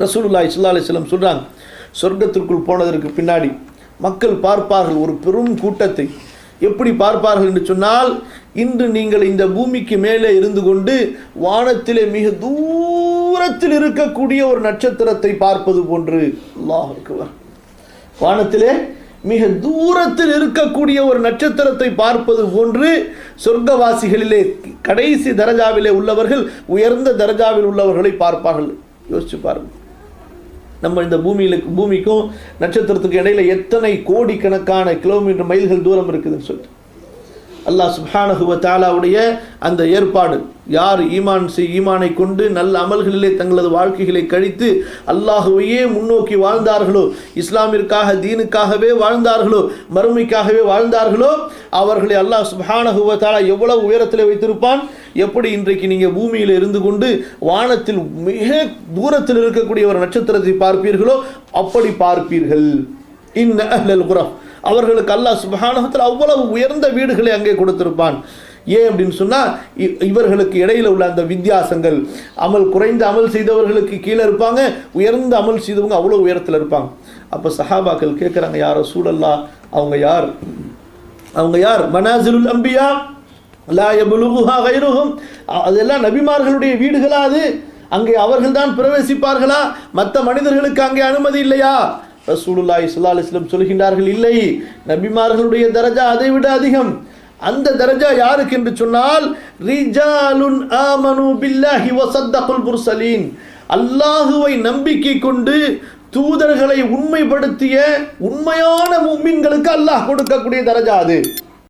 ரசூலுல்லாஹி ஸல்லல்லாஹு அலைஹி வஸல்லம் சொல்றாங்க, சொர்க்கத்திற்குள் போனதற்கு பின்னாடி மக்கள் பார்ப்பார்கள் ஒரு பெரும் கூட்டத்தை. எப்படி பார்ப்பார்கள் என்று சொன்னால், இன்று நீங்கள் இந்த பூமிக்கு மேலே இருந்து கொண்டு வானத்திலே மிக தூரத்தில் இருக்கக்கூடிய ஒரு நட்சத்திரத்தை பார்ப்பது போன்று. அல்லாஹ் அக்பர். வானத்திலே மிக தூரத்தில் இருக்கக்கூடிய ஒரு நட்சத்திரத்தை பார்ப்பது போன்று சொர்க்கவாசிகளிலே கடைசி தரஜாவிலே உள்ளவர்கள் உயர்ந்த தரஜாவில் உள்ளவர்களை பார்ப்பார்கள். யோசிச்சு பாருங்கள், நம்ம இந்த பூமிக்கும் நட்சத்திரத்துக்கு இடையில எத்தனை கோடிக்கணக்கான கிலோமீட்டர் மைல்கள் தூரம் இருக்குதுன்னு சொல்லிட்டு அல்லாஹ் சுப்ஹானஹு வ தஆலாவுடைய அந்த ஏற்பாடு. யார் ஈமானை கொண்டு நல்ல அமல்களிலே தங்களது வாழ்க்கைகளை கழித்து அல்லாஹுவையே முன்னோக்கி வாழ்ந்தார்களோ, இஸ்லாமிற்காக தீனுக்காகவே வாழ்ந்தார்களோ, மறுமைக்காகவே வாழ்ந்தார்களோ, அவர்களை அல்லாஹ் சுப்ஹானஹு வ தஆலா எவ்வளவு உயரத்தில் வைத்திருப்பான். எப்படி இன்றைக்கு நீங்கள் பூமியில் இருந்து கொண்டு வானத்தில் மிக தூரத்தில் இருக்கக்கூடிய ஒரு நட்சத்திரத்தை பார்ப்பீர்களோ அப்படி பார்ப்பீர்கள். இன்ன அஹ்லல் குரா, அவர்களுக்கு அல்லாஹ் சுப்ஹானஹு வ தஆலா அவ்வளவு உயர்ந்த வீடுகளை அங்கே கொடுத்திருப்பான். ஏன் அப்படின்னு சொன்னால், இவர்களுக்கு இடையில உள்ள அந்த வித்தியாசங்கள், குறைந்த அமல் செய்தவர்களுக்கு கீழே இருப்பாங்க, உயர்ந்த அமல் செய்தவங்க அவ்வளோ உயரத்தில் இருப்பாங்க. அப்போ சஹாபாக்கள் கேட்குறாங்க, யார் ரசூலல்லாஹ், அவங்க யார்? மனாசிலுல் அம்பியா லா யபுலுகுஹா கைருஹும், அதெல்லாம் நபிமார்களுடைய வீடுகளா? அது அங்கே அவர்கள் தான் பிரவேசிப்பார்களா? மற்ற மனிதர்களுக்கு அங்கே அனுமதி இல்லையா? ரசூலுல்லாஹி ஸல்லல்லாஹு அலைஹி வஸல்லம் சொல்கின்றார்கள், இல்லை, நபிமார்களுடைய தரஜா அதை விட அதிகம். அந்த தரஜா யாருக்கு என்று சொன்னால், ரிஜாலுன் ஆமனு பில்லாஹி வ ஸத்தகுல் முர்சலீன், அல்லாஹுவை நம்பிக்கை கொண்டு தூதர்களை உண்மைப்படுத்திய உண்மையான முஃமின்களுக்கு அல்லாஹ் கொடுக்கக்கூடிய தரஜா அது.